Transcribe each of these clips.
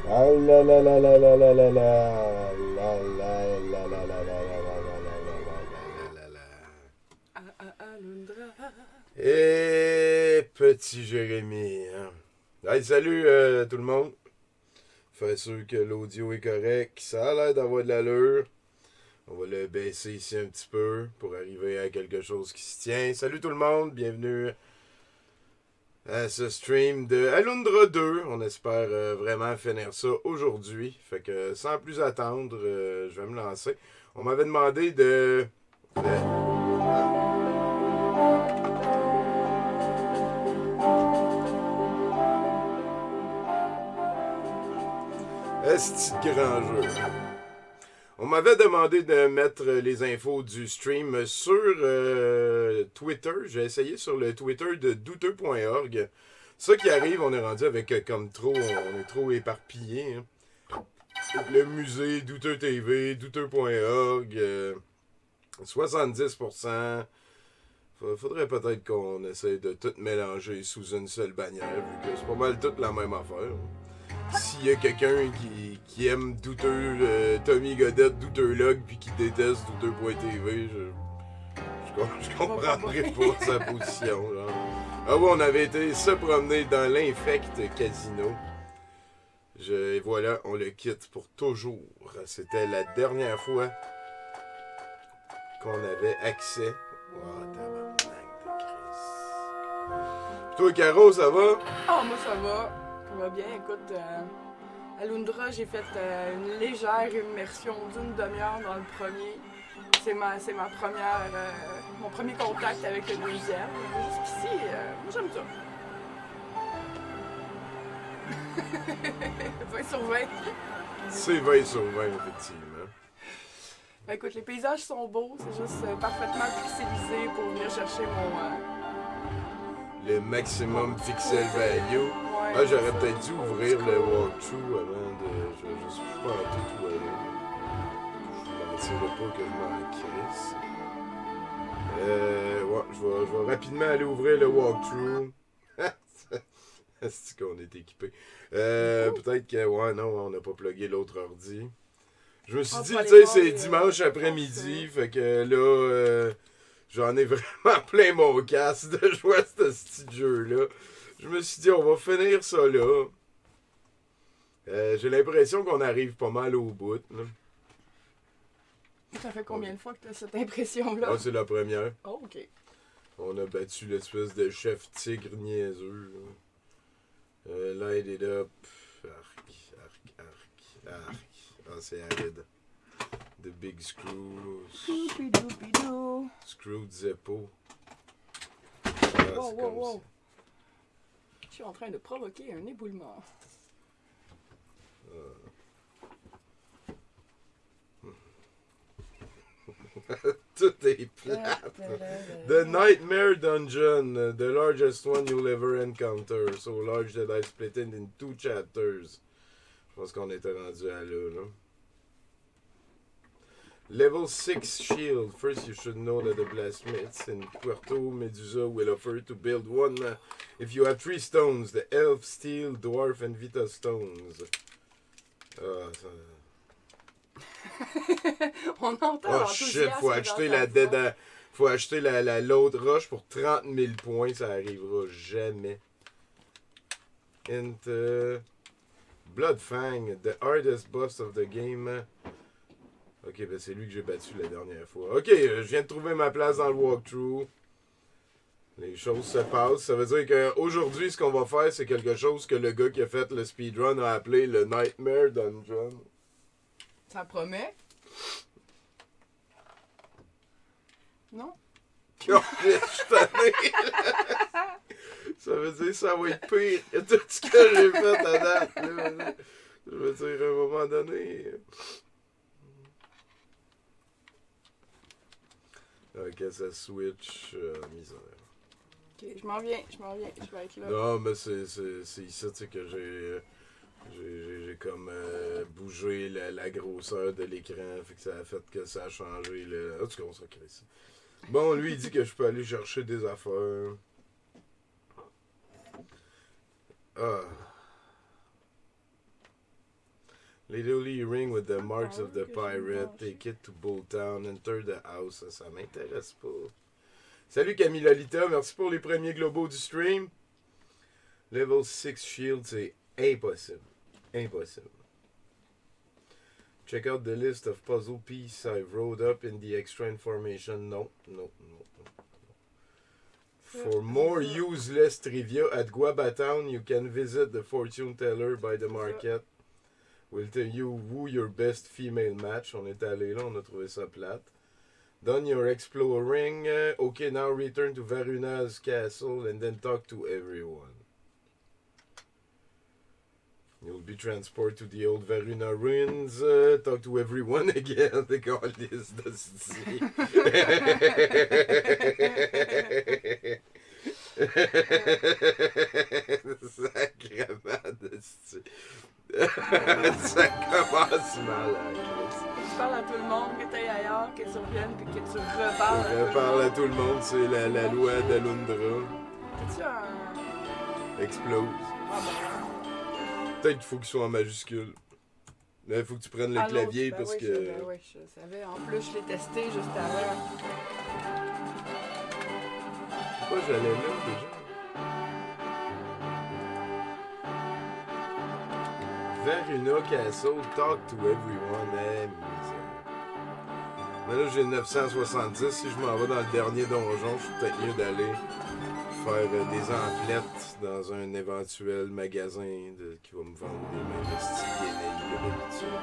Ah là là là là là là là là là là là là là là là là là. Alundra. Et petit Jérémy. Hein. Hey, salut tout le monde. Fait sûr que l'audio est correct. Ça a l'air d'avoir de l'allure. On va le baisser ici un petit peu pour arriver à quelque chose qui se tient. Salut tout le monde, bienvenue à ce stream de Alundra 2. On espère vraiment finir ça aujourd'hui. Fait que sans plus attendre, je vais me lancer. On m'avait demandé Est-ce grand jeu? On m'avait demandé de mettre les infos du stream sur Twitter. J'ai essayé sur le Twitter de douteux.org. Ça qui arrive, on est rendu avec comme trop, on est trop éparpillé. Hein. Le musée, Douteux TV, douteux.org, 70%. Faudrait peut-être qu'on essaye de tout mélanger sous une seule bannière, vu que c'est pas mal toute la même affaire. S'il y a quelqu'un qui aime Douteux, Tommy Godette, Douteux Log, puis qui déteste Douteux.tv, je comprendrais pas sa position. Genre. Ah ouais, on avait été se promener dans l'Infect Casino. Et voilà, on le quitte pour toujours. C'était la dernière fois qu'on avait accès. Oh, tabarnak de Chris. Pis toi, Caro, ça va? Ah, moi ça va. Ça va bien. Écoute, Alundra, j'ai fait une légère immersion d'une demi-heure dans le premier. C'est ma première, mon premier contact avec le deuxième. Jusqu'ici, moi j'aime ça. 20 sur 20. C'est 20 sur 20, effectivement. Ben, écoute, les paysages sont beaux, c'est juste parfaitement pixelisé pour venir chercher Le maximum pixel value. Ouais, Ah, j'aurais ça. peut-être dû ouvrir le walkthrough avant de. Je suis pas en tout où aller. Je vous mentirais pas que je m'en crisse. Ouais, je vais rapidement aller ouvrir le walkthrough. C'est qu'on est équipé. Peut-être que, ouais, non, on n'a pas plugué l'autre ordi. Je me suis dit, tu sais, c'est dimanche après-midi, fait que là, j'en ai vraiment plein mon casse de jouer à ce petit jeu-là. Je me suis dit, on va finir ça là. J'ai l'impression qu'on arrive pas mal au bout. Là. Ça fait combien de fois que tu as cette impression-là? Ah, c'est la première. Oh, ok. On a battu l'espèce de chef tigre niaiseux. Light it up. Arc. Ah, c'est aride. The Big Screw. Screw Zeppo. Ah, c'est comme ça. Je suis en train de provoquer un éboulement. Tout est plate. The Nightmare Dungeon, the largest one you'll ever encounter. So large that I split it in 2 chapters. Je pense qu'on était rendu à là. Level 6 shield. First, you should know that the blacksmiths in Puerto Medusa will offer to build one if you have 3 stones: the elf, steel, dwarf, and vita stones. Ah, ça. On entend Oh shit, faut acheter faut acheter l'autre roche pour 30 000 points, ça arrivera jamais. Bloodfang, the hardest boss of the game. Ok, ben c'est lui que j'ai battu la dernière fois. Ok, je viens de trouver ma place dans le walkthrough. Les choses se passent. Ça veut dire qu'aujourd'hui, ce qu'on va faire, c'est quelque chose que le gars qui a fait le speedrun a appelé le Nightmare Dungeon. Ça promet? Non? Oh, je suis tanné. Ça veut dire que ça va être pire que tout ce que j'ai fait à date. Là. Je veux dire, à un moment donné. Ok, ça switch. Misère. Ok, je m'en viens, je vais être là. Non, mais c'est ici, tu sais, que j'ai comme bougé la grosseur de l'écran, fait que ça a fait que ça a changé le. En tout cas, on s'en crée ça. Bon, lui, il dit que je peux aller chercher des affaires. Ah. Literally ring with the marks of the pirate. Take it to Bulltown. Enter the house. Ça m'intéresse pas. Salut Camille Lolita. Merci pour les premiers globaux du stream. Level 6 shield, c'est impossible. Impossible. Check out the list of puzzle pieces I've wrote up in the extra information. No. For more useless trivia at Guabatown, you can visit the fortune teller by the market. We'll tell you who your best female match. On est allé là, on a trouvé ça plate. Done your exploring. Okay, now return to Varuna's castle and then talk to everyone. You'll be transported to the old Varuna ruins. Talk to everyone again. They call this the city. Sacrement de style. Ça commence mal, hein, Tu parles à tout le monde, que tu ailles ailleurs, que tu reviennes, puis que tu reparles. Je reparle à tout le monde, c'est la loi d'Alundra. T'as-tu un. Explose. Ah bon. Peut-être qu'il faut qu'il soit en majuscule. Mais il faut que tu prennes le clavier ben parce oui, que. Oui, je savais. En plus, je l'ai testé juste avant. Pourquoi j'allais là déjà? Varuna Castle, talk to everyone. Misère. Mais là, j'ai 970. Si je m'en vais dans le dernier donjon, je suis peut-être mieux d'aller faire des emplettes dans un éventuel magasin qui va me vendre des mêmes guenilles que d'habitude.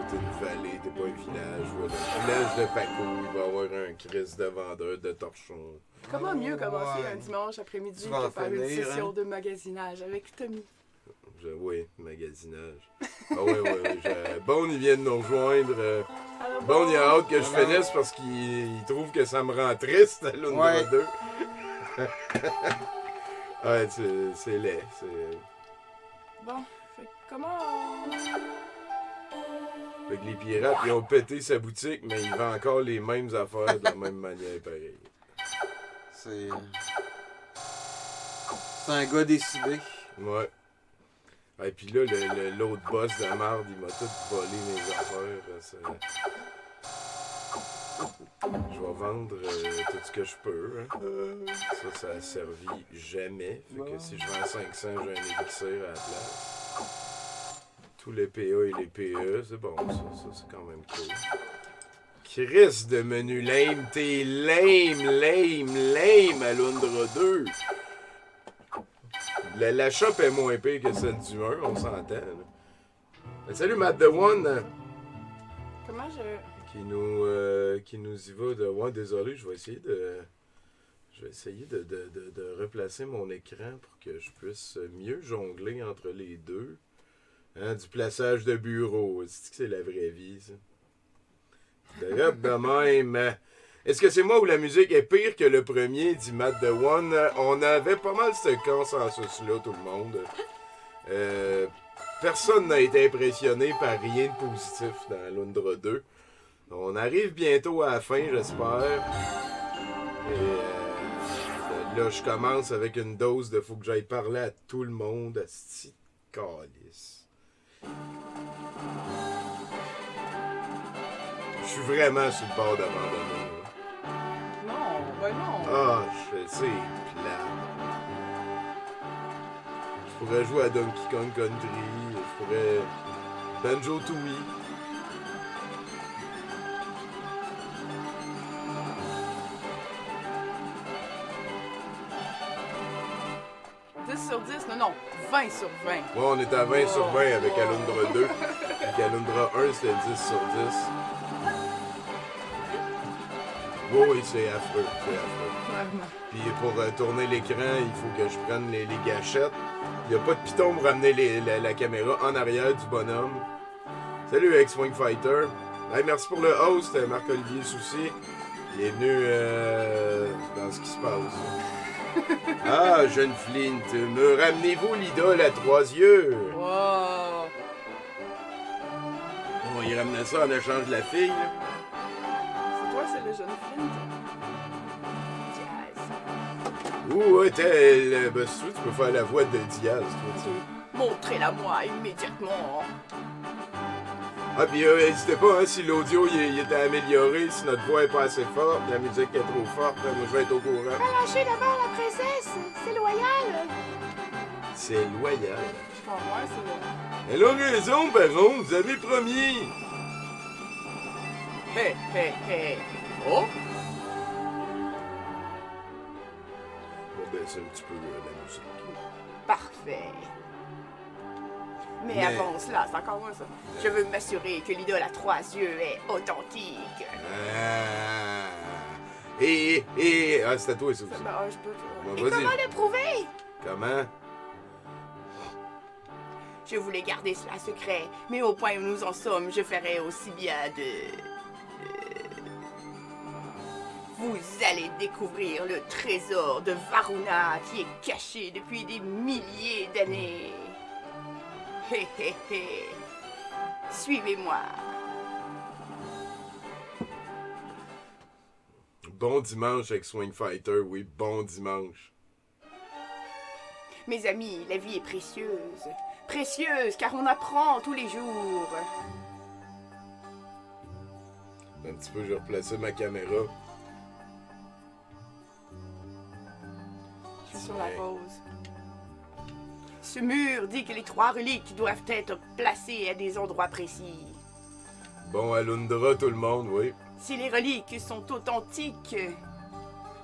C'est une vallée, t'es pas un village. Voilà. Le village de Paco, il va y avoir un crise de vendeur de torchons. Comment mieux commencer un dimanche après-midi que par une session de magasinage avec Tommy? Oui, magasinage. Ah oui. Bon, il vient de nous rejoindre. Bon, il a hâte que je finisse parce qu'il trouve que ça me rend triste à l'Undra 2. Ouais, c'est laid. Bon, fait que comment... Fait que les pirates, ils ont pété sa boutique, mais ils vendent encore les mêmes affaires de la même manière, pareil. C'est un gars décidé. Ouais. Et puis là, l'autre boss de merde, il m'a tout volé mes affaires. Je vais vendre tout ce que je peux. Hein. Ça a servi jamais. Fait que si je vends 500, j'ai un élixir à la place. Tous les PA et les PE, c'est bon, ça c'est quand même cool. Chris de menu lame, t'es lame à Lundra 2. La shop est moins pire que celle du 1, on s'entend. Salut Matt The One! Comment je... Qui nous y va de... Ouais, désolé, je vais essayer de replacer mon écran pour que je puisse mieux jongler entre les deux. Hein, du plaçage de bureau. C'est la vraie vie, ça. De même. Est-ce que c'est moi où la musique est pire que le premier, dit Matt The One? On avait pas mal ce consensus-là, tout le monde. Personne n'a été impressionné par rien de positif dans Lundra 2. On arrive bientôt à la fin, j'espère. Et là, je commence avec une dose de faut que j'aille parler à tout le monde. Asti de calice. Je suis vraiment sur le bord d'abandonner. Non. Ah, c'est plat. Je pourrais jouer à Donkey Kong Country, je pourrais... Banjo-Tooie. Sur 10, non, 20 sur 20. Ouais, on était à 20 sur 20 avec Alundra 2. Avec Alundra 1, c'était 10 sur 10. Oui, c'est affreux, Vraiment. Puis pour tourner l'écran, il faut que je prenne les gâchettes. Il n'y a pas de piton pour ramener la caméra en arrière du bonhomme. Salut X-Wing Fighter. Hey, merci pour le host, Marc-Olivier Soucy. Bienvenue dans ce qui se passe. Ah, jeune Flint, me ramenez-vous l'idole à 3 yeux? Wow! On y ramenait ça en échange de la fille. Là. C'est toi, c'est le jeune Flint? Yes! Où est-elle? Ben, si tu veux, tu peux faire la voix de Diaz, toi, tu sais. Montrez-la-moi immédiatement. Ah, puis n'hésitez pas, hein, si l'audio il est amélioré, si notre voix est pas assez forte, la musique est trop forte, moi je vais être au courant. Relâchez d'abord la princesse, c'est loyal. C'est loyal. Pour moi, c'est... Elle a raison, baron, vous avez promis. Hé, hé, hé. Oh! Bon, ben, c'est un petit peu la musique. Parfait. Mais avant cela, c'est encore moi ça. Je veux m'assurer que l'idole à 3 yeux est authentique. Ah. Ah, c'est à toi, ça aussi. Ben, je peux... Bon, Et vas-y. comment le prouver? Comment? Je voulais garder cela secret, mais au point où nous en sommes, je ferais aussi bien de... Vous allez découvrir le trésor de Varuna qui est caché depuis des milliers d'années. Hé hé hé. Suivez-moi. Bon dimanche avec Swing Fighter, oui, bon dimanche. Mes amis, la vie est précieuse. Précieuse car on apprend tous les jours. Un petit peu, je vais replacer ma caméra. Je suis sur la pause. Ce mur dit que les 3 reliques doivent être placées à des endroits précis. Bon, Alundra, tout le monde, oui. Si les reliques sont authentiques,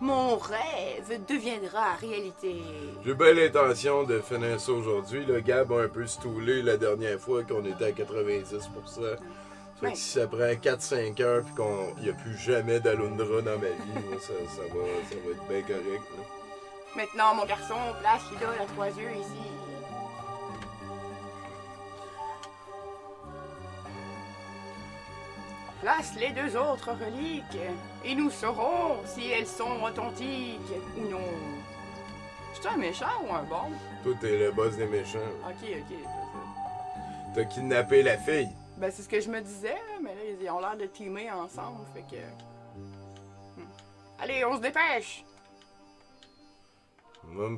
mon rêve deviendra réalité. J'ai bien l'intention de finir ça aujourd'hui. Le Gab a un peu stoulé la dernière fois qu'on était à 90%. Fait Ouais. que si ça prend 4-5 heures puis qu'il n'y a plus jamais d'Alundra dans ma vie, moi, ça va être bien correct. Là. Maintenant, mon garçon, place l'idole à 3 yeux ici. Place les 2 autres reliques et nous saurons si elles sont authentiques ou non. Je suis un méchant ou un bon? Toi, t'es le boss des méchants. Ok. T'as kidnappé la fille. Ben, c'est ce que je me disais, là, mais là, ils ont l'air de teamer ensemble, fait que... Allez, on se dépêche! Moi,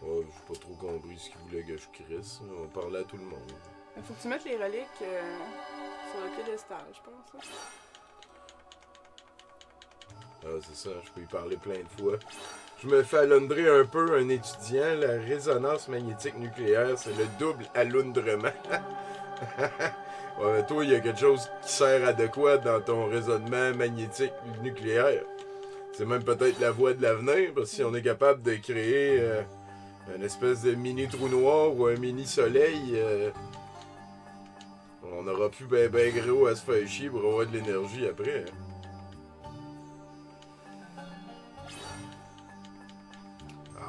Oh, j'ai pas trop compris ce qu'il voulait que je crisse. On parlait à tout le monde. Il faut que tu mettes les reliques sur le piédestal, je pense. Hein. Ah, c'est ça, je peux y parler plein de fois. Je me fais alundrer un peu un étudiant. La résonance magnétique nucléaire, c'est le double alundrement. Ouais, mais toi, il y a quelque chose qui sert à de quoi dans ton raisonnement magnétique nucléaire. C'est même peut-être la voie de l'avenir, parce que si on est capable de créer une espèce de mini trou noir ou un mini soleil, on n'aura plus ben gros à se faire chier pour avoir de l'énergie après.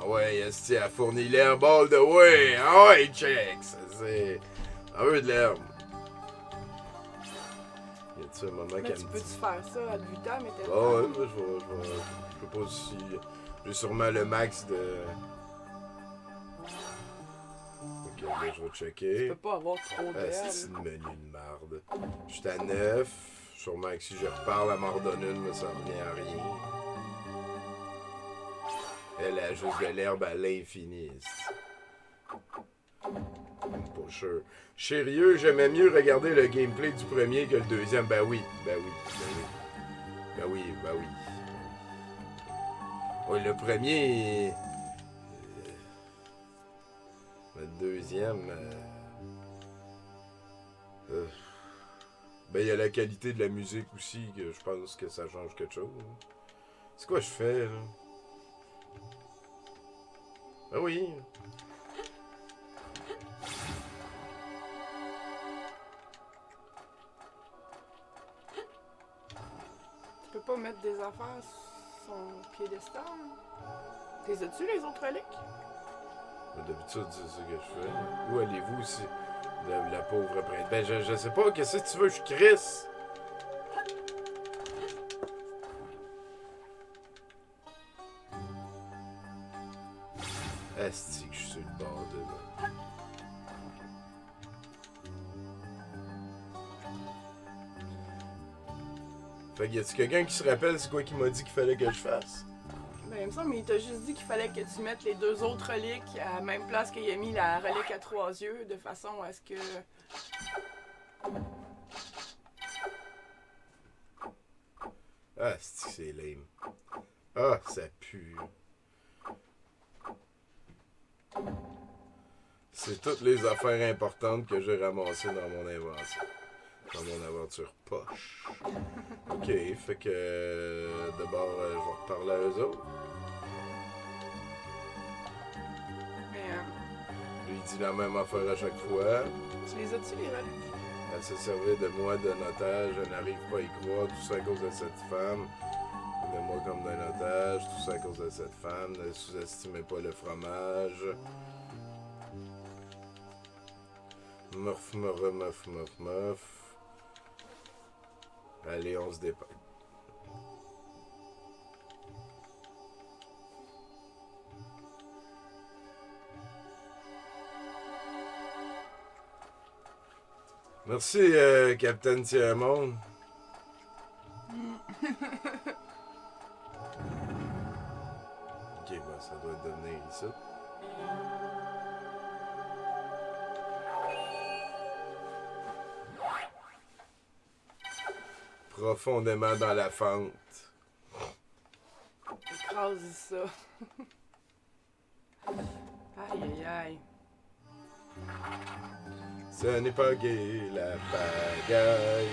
Ah ouais, esti, elle fournit l'herbe all the way. Ah ouais, check, ça c'est... On veut de l'herbe. Y a-tu un moment Mais qu'elle tu me peux-tu dit... faire ça à 8 ans, mais t'es... Ah ouais, moi, je sais pas si... J'ai sûrement le max de... Ok, là, je vais Tu checker. peux pas avoir trop Ah, c'est d'herbe. une menu de marde. J'étais à 9. Sûrement que si je reparle, elle m'en redonne une, mais ça revient à rien. Elle a juste de l'herbe à l'infini. Pas sûr. Sérieux, j'aimais mieux regarder le gameplay du premier que le deuxième. Ben oui. Ouais, le premier... Le deuxième... Ben, il y a la qualité de la musique aussi, que je pense que ça change quelque chose. C'est quoi je fais, là? Ben oui. Tu peux pas mettre des affaires sur son piédestal? T'es as-tu les autres reliques? Ben, d'habitude, c'est ça que je fais. Où allez-vous si la pauvre prêtre? Ben, je sais pas, qu'est-ce que tu veux, je crisse? Asti que je suis sur le bord de là. Fait que y a-tu quelqu'un qui se rappelle c'est quoi qu'il m'a dit qu'il fallait que je fasse? Ben, Mais il me semble qu'il t'a juste dit qu'il fallait que tu mettes les deux autres reliques à la même place qu'il a mis la relique à 3 yeux, de façon à ce que... Ah, c'est lame. Ah, ça pue. C'est toutes les affaires importantes que j'ai ramassées dans mon invention. Dans mon aventure poche. Ok, fait que d'abord, je vais reparler à eux autres. Mais Lui dit la même affaire à chaque fois. tu les as-tu, les reliques? Elle se servait de moi d'un otage. Je n'arrive pas à y croire. Tout ça à cause de cette femme. De moi comme d'un otage. Tout ça à cause de cette femme. Ne sous-estimez pas le fromage. Murph, murph, murph, murph, murph. Allez, on se dépêche. Merci, Capitaine Tiamon. Ok, ben ça doit devenir ici. Profondément dans la fente. Écrase ça. Aïe, aïe, aïe. Ce n'est pas gay, la pagaille.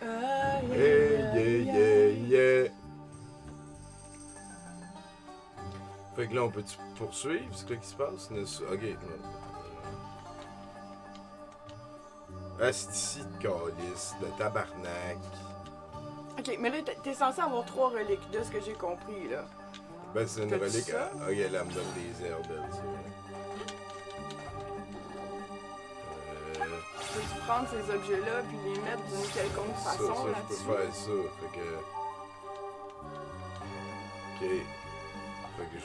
Aïe, Hey, aïe, yeah, aïe, yeah, aïe. yeah. Fait que là, on peut-tu poursuivre? C'est quoi qui se passe? Ok. Asti de calice, de tabarnak. Ok, mais là, t'es censé avoir 3 reliques, de ce que j'ai compris, là. Ben, c'est une T'as-tu relique. ça? Ah, ok, là, elle me donne des herbes, elle, c'est vrai. Peux-tu prendre ces objets-là puis les mettre d'une quelconque Ça, façon je peux là-dessus? faire ça. Fait que. Ok. Fait que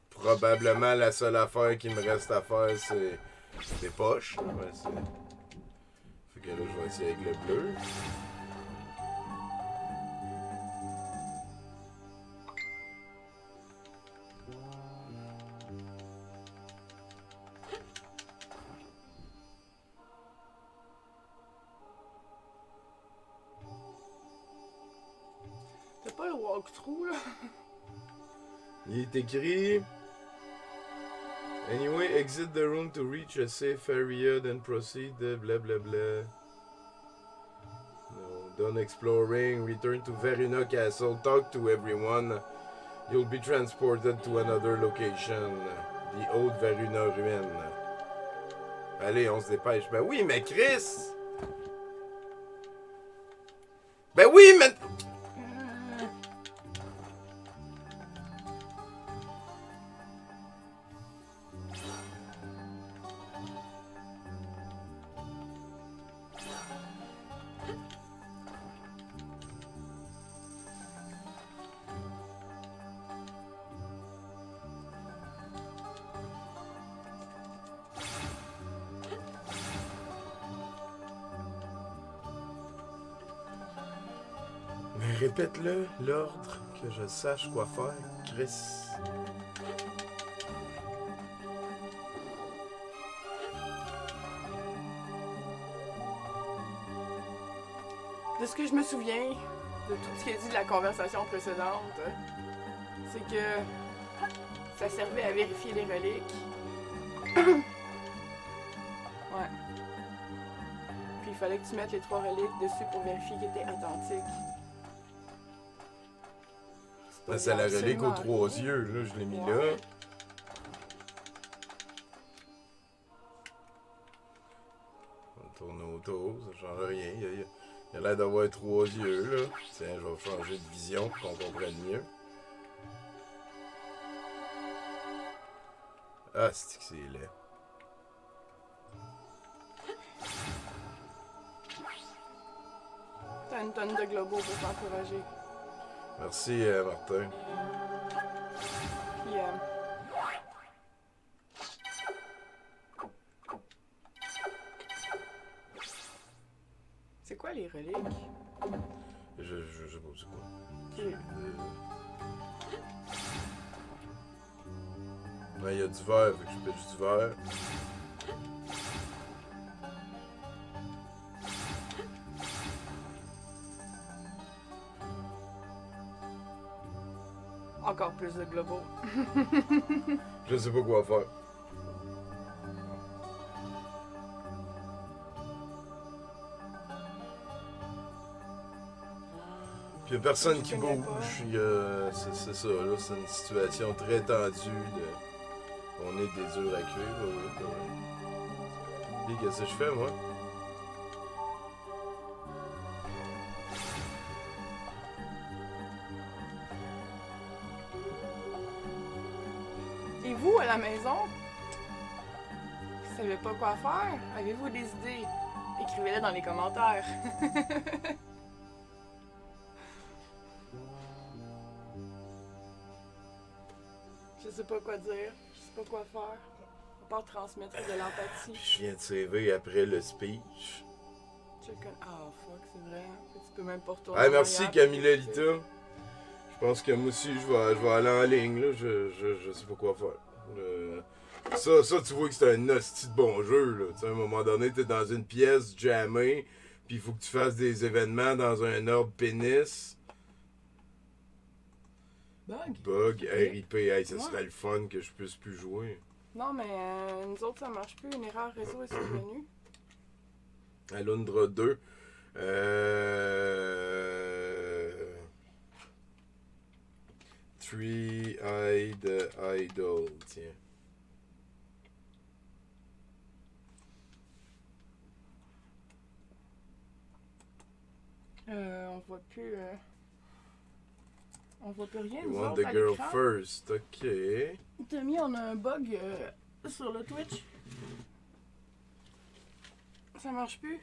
probablement la seule affaire qui me reste à faire, c'est des poches. Ouais, fait que là, je vais essayer avec le bleu. T'as pas le walkthrough, là? Il est écrit. Anyway, exit the room to reach a safe area, then proceed, blah blah blah. No, done exploring, return to Verina Castle, talk to everyone. You'll be transported to another location, the old Verina ruine. Allez, on se dépêche. Ben oui, mais Chris! Ben oui, mais... Mais répète-le, l'ordre, que je sache quoi faire, Chris. De ce que je me souviens, de tout ce qui est dit de la conversation précédente, c'est que ça servait à vérifier les reliques. Ouais. Puis il fallait que tu mettes les 3 reliques dessus pour vérifier qu'ils étaient authentiques. Ben, c'est la relique aux absolument 3 rien. yeux, là, je l'ai mis Ouais. là. On tourne autour, ça change rien. Il a l'air d'avoir 3 yeux, là. Tiens, je vais changer de vision pour qu'on comprenne mieux. Ah, c'est que c'est laid. T'as une tonne de globaux pour t'encourager. Merci, Martin. Puis, c'est quoi les reliques? Je sais pas c'est quoi. Ok. Mais il y a du verre, fait que je pitche du verre. Encore plus de globaux. Je sais pas quoi faire. Puis y a personne qui Je connais bouge. pas. C'est ça, là. C'est une situation très tendue. On est des durs à cuire, oui, oui. Et qu'est-ce que je fais, moi? Et vous, à la maison, vous savez pas quoi faire? Avez-vous des idées? Écrivez-les dans les commentaires. Je sais pas quoi dire, je sais pas quoi faire. À part transmettre de l'empathie. Puis je viens de sauver après le speech. Ah fuck, c'est vrai. Tu peux même pas retourner. Ah, en merci arrière. Camilla Lita. Je pense que moi aussi, je vais aller en ligne, là. Je sais pas quoi faire. Ça, tu vois que c'est un hostie de bon jeu, là. Tu sais, à un moment donné, t'es dans une pièce jammée, puis il faut que tu fasses des événements dans un ordre pénis. Bug, RIP, hey, ça serait le fun que je puisse plus jouer. Non, mais nous autres, ça marche plus. Une erreur réseau est survenue. Alundra 2. Three-Eyed Idol, tiens. On voit plus. On voit plus rien. You Nous want autres, the à girl l'écran. first, ok. Tommy, on a un bug sur le Twitch. Ça marche plus.